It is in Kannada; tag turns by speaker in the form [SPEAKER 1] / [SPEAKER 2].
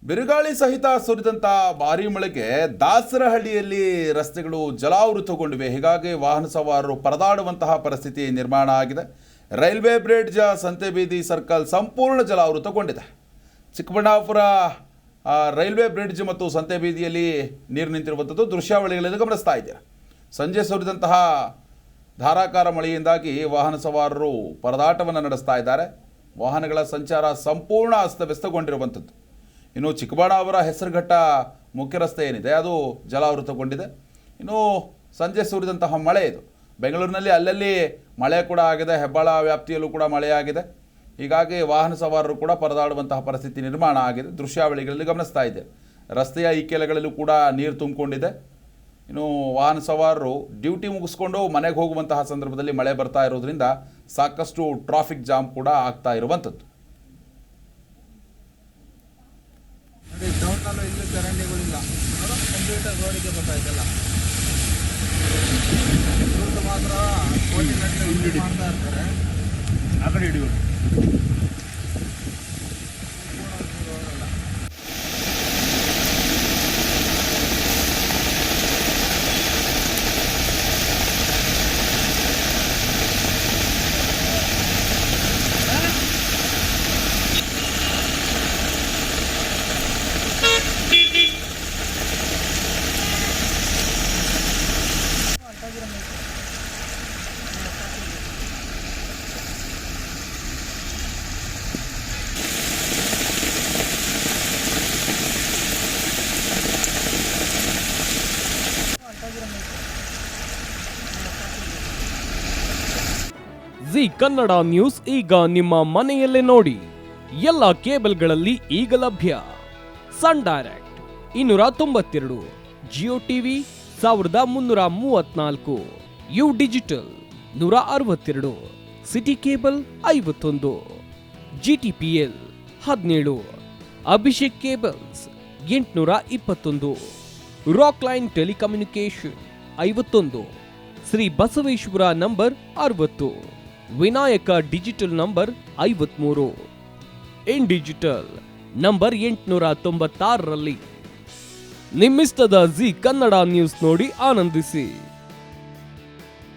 [SPEAKER 1] ಬಿರುಗಾಳಿ ಸಹಿತ ಸುರಿದಂಥ ಭಾರೀ ಮಳೆಗೆ ದಾಸರಹಳ್ಳಿಯಲ್ಲಿ ರಸ್ತೆಗಳು ಜಲಾವೃತಗೊಂಡಿವೆ. ಹೀಗಾಗಿ ವಾಹನ ಸವಾರರು ಪರದಾಡುವಂತಹ ಪರಿಸ್ಥಿತಿ ನಿರ್ಮಾಣ ಆಗಿದೆ. ರೈಲ್ವೆ ಬ್ರಿಡ್ಜ್, ಸಂತೆಬೀದಿ ಸರ್ಕಲ್ ಸಂಪೂರ್ಣ ಜಲಾವೃತಗೊಂಡಿದೆ. ಚಿಕ್ಕಬಳ್ಳಾಪುರ ರೈಲ್ವೆ ಬ್ರಿಡ್ಜ್ ಮತ್ತು ಸಂತೆಬೀದಿಯಲ್ಲಿ ನೀರು ನಿಂತಿರುವಂಥದ್ದು ದೃಶ್ಯಾವಳಿಗಳಲ್ಲಿ ಗಮನಿಸ್ತಾ ಇದ್ದೀರಾ. ಸಂಜೆ ಸುರಿದಂತಹ ಧಾರಾಕಾರ ಮಳೆಯಿಂದಾಗಿ ವಾಹನ ಸವಾರರು ಪರದಾಟವನ್ನು ನಡೆಸ್ತಾ ಇದ್ದಾರೆ. ವಾಹನಗಳ ಸಂಚಾರ ಸಂಪೂರ್ಣ ಅಸ್ತವ್ಯಸ್ತಗೊಂಡಿರುವಂಥದ್ದು. ಇನ್ನು ಚಿಕ್ಕಬಳ್ಳಾಪುರ ಹೆಸರುಘಟ್ಟ ಮುಖ್ಯ ರಸ್ತೆ ಏನಿದೆ ಅದು ಜಲಾವೃತಗೊಂಡಿದೆ. ಇನ್ನು ಸಂಜೆ ಸುರಿದಂತಹ ಮಳೆ ಇದು. ಬೆಂಗಳೂರಿನಲ್ಲಿ ಅಲ್ಲಲ್ಲಿ ಮಳೆ ಕೂಡ ಆಗಿದೆ, ಹೆಬ್ಬಾಳ ವ್ಯಾಪ್ತಿಯಲ್ಲೂ ಕೂಡ ಮಳೆಯಾಗಿದೆ. ಹೀಗಾಗಿ ವಾಹನ ಸವಾರರು ಕೂಡ ಪರದಾಡುವಂತಹ ಪರಿಸ್ಥಿತಿ ನಿರ್ಮಾಣ ಆಗಿದೆ. ದೃಶ್ಯಾವಳಿಗಳಲ್ಲಿ ಗಮನಿಸ್ತಾ ಇದೆ. ರಸ್ತೆಯ ಇಕ್ಕೆಲೆಗಳಲ್ಲೂ ಕೂಡ ನೀರು ತುಂಬಿಕೊಂಡಿದೆ. ಇನ್ನು ವಾಹನ ಸವಾರರು ಡ್ಯೂಟಿ ಮುಗಿಸ್ಕೊಂಡು ಮನೆಗೆ ಹೋಗುವಂತಹ ಸಂದರ್ಭದಲ್ಲಿ ಮಳೆ ಬರ್ತಾ ಇರೋದ್ರಿಂದ ಸಾಕಷ್ಟು ಟ್ರಾಫಿಕ್ ಜಾಮ್ ಕೂಡ ಆಗ್ತಾ ಇರುವಂಥದ್ದು.
[SPEAKER 2] ಟೌನ್ನಲ್ಲೂ ಇಲ್ಲೂ ಚರಂಡಿಗಳಿಲ್ಲ, ಕಂಪ್ಯೂಟರ್ ರೋಡಿಗೆ ಬರ್ತಾಯಿದ್ದಲ್ಲ. ಇವ್ರದ್ದು ಮಾತ್ರ ಕೋಟಿ ಗಟ್ಟಲೆ ಮಾಡ್ತಾ ಇರ್ತಾರೆ.
[SPEAKER 3] ಆ ಕಡೆ ಹಿಡಿಯೋದು
[SPEAKER 4] ಜಿ ಕನ್ನಡ ನ್ಯೂಸ್ ಈಗ ನಿಮ್ಮ ಮನೆಯಲ್ಲೇ ನೋಡಿ. ಎಲ್ಲ ಕೇಬಲ್ಗಳಲ್ಲಿ ಈಗ ಲಭ್ಯ. Sun Direct 292, Jio TV 1334, U digital 162, city cable 51, GTPL 17, Abhishek cables 821, rock line telecommunication 51, Shri Basaveshwara number 60, Vinayaka digital number 53, in digital number 896ರಲ್ಲಿ. ನಿಮ್ಮಿಸ್ತದ ಜಿ ಕನ್ನಡ ನ್ಯೂಸ್ ನೋಡಿ ಆನಂದಿಸಿ.